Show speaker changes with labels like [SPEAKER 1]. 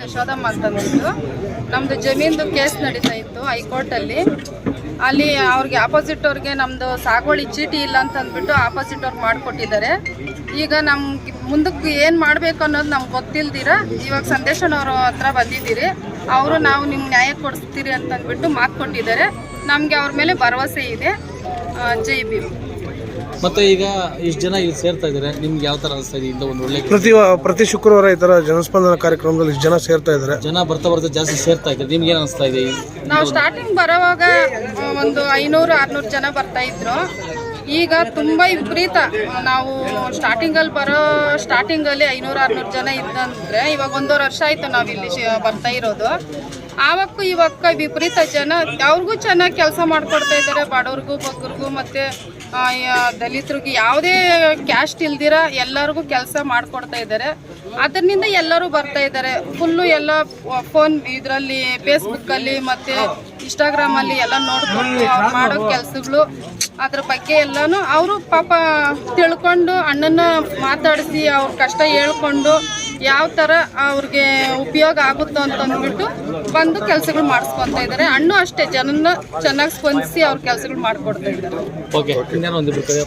[SPEAKER 1] ಯಶೋದಮ್ಮ ಅಂತಂದ್ಬಿಟ್ಟು ನಮ್ಮದು ಜಮೀನ್ದು ಕೇಸ್ ನಡೀತಾ ಇತ್ತು ಹೈಕೋರ್ಟಲ್ಲಿ. ಅಲ್ಲಿ ಅವ್ರಿಗೆ ಆಪೋಸಿಟ್ ಅವ್ರಿಗೆ ನಮ್ಮದು ಸಾಗುವಳಿ ಚೀಟಿ ಇಲ್ಲ ಅಂತ ಅಂದ್ಬಿಟ್ಟು ಆಪೋಸಿಟ್ ಅವ್ರಿಗೆ ಮಾಡಿಕೊಟ್ಟಿದ್ದಾರೆ. ಈಗ ನಮ್ಗೆ ಮುಂದಕ್ಕೆ ಏನು ಮಾಡಬೇಕು ಅನ್ನೋದು ನಮ್ಗೆ ಗೊತ್ತಿಲ್ದಿರ ಇವಾಗ ಸಂದೇಶನವ್ರ ಹತ್ರ ಬಂದಿದ್ದೀರಿ. ಅವರು ನಾವು ನಿಮ್ಗೆ ನ್ಯಾಯ ಕೊಡಿಸ್ತೀರಿ ಅಂತಂದ್ಬಿಟ್ಟು ಮಾತು ಕೊಟ್ಟಿದ್ದಾರೆ. ನಮಗೆ ಅವ್ರ ಮೇಲೆ ಭರವಸೆ ಇದೆ. ಜೈ ಭೀಮ್.
[SPEAKER 2] ಮತ್ತೆ ಈಗ ಇಷ್ಟು ಜನ ಇಲ್ಲಿ ಸೇರ್ತಾ ಇದ್ದಾರೆ, ನಿಮ್ಗೆ ಯಾವ ತರ ಅನಿಸ್ತಾ ಇದೆ? ಇಂದ ಒಂದು ಒಳ್ಳೆ
[SPEAKER 3] ಪ್ರತಿ ಶುಕ್ರವಾರ ಈ ತರ ಜನಸ್ಪಂದನ ಕಾರ್ಯಕ್ರಮದಲ್ಲಿ ಇಷ್ಟು ಜನ ಸೇರ್ತಾ ಇದ್ದಾರೆ.
[SPEAKER 2] ಜನ ಬರ್ತಾ ಜಾಸ್ತಿ ಸೇರ್ತಾ ಇದ್ದಾರೆ. ನಿಮ್ಗೆ ಏನು ಅನಿಸ್ತಾ ಇದೆ?
[SPEAKER 1] ನಾವು ಸ್ಟಾರ್ಟಿಂಗ್ ಬರೋವಾಗ ಒಂದು 500-600 ಜನ ಬರ್ತಾ ಇದ್ರು. ಈಗ ತುಂಬ ವಿಪರೀತ. ನಾವು ಸ್ಟಾರ್ಟಿಂಗಲ್ಲಿ 500-600 ಜನ ಇದ್ದಂದ್ರೆ ಇವಾಗ 1.5 ವರ್ಷ ಆಯಿತು ನಾವಿಲ್ಲಿ ಬರ್ತಾ ಇರೋದು. ಆವಕ್ಕೂ ಇವಕ್ಕ ವಿಪರೀತ ಜನ. ಅವ್ರಿಗೂ ಚೆನ್ನಾಗಿ ಕೆಲಸ ಮಾಡಿಕೊಡ್ತಾ ಇದ್ದಾರೆ. ಬಡವ್ರಿಗೂ ಬಗ್ಗರಿಗೂ ಮತ್ತು ದಲಿತರಿಗೆ ಯಾವುದೇ ಕ್ಯಾಸ್ಟ್ ಇಲ್ದಿರ ಎಲ್ಲರಿಗೂ ಕೆಲಸ ಮಾಡಿಕೊಡ್ತಾ ಇದ್ದಾರೆ. ಅದರಿಂದ ಎಲ್ಲರೂ ಬರ್ತಾ ಇದ್ದಾರೆ. ಫುಲ್ಲು ಎಲ್ಲ ಫೋನ್ ಇದರಲ್ಲಿ ಫೇಸ್ಬುಕ್ಕಲ್ಲಿ ಮತ್ತು ಇನ್ಸ್ಟಾಗ್ರಾಮಲ್ಲಿ ಎಲ್ಲ ನೋಡಿಕೊಂಡು ಅವ್ರು ಮಾಡೋ ಕೆಲಸಗಳು ಅದ್ರ ಬಗ್ಗೆ ಎಲ್ಲನೂ ಅವರು ಪಾಪ ತಿಳ್ಕೊಂಡು ಅಣ್ಣನ ಮಾತಾಡಿಸಿ ಅವ್ರ ಕಷ್ಟ ಹೇಳ್ಕೊಂಡು ಯಾವ ಥರ ಅವ್ರಿಗೆ ಉಪಯೋಗ ಆಗುತ್ತೋ ಅಂತಂದ್ಬಿಟ್ಟು ಬಂದು ಕೆಲಸಗಳು ಮಾಡಿಸ್ಕೊತಾ ಇದ್ದಾರೆ. ಅಣ್ಣು ಅಷ್ಟೇ ಜನನ ಚೆನ್ನಾಗಿ ಸ್ಪಂದಿಸಿ ಅವ್ರ ಕೆಲಸಗಳು ಮಾಡಿಕೊಡ್ತಾ ಇದ್ದಾರೆ.
[SPEAKER 2] ಓಕೆ.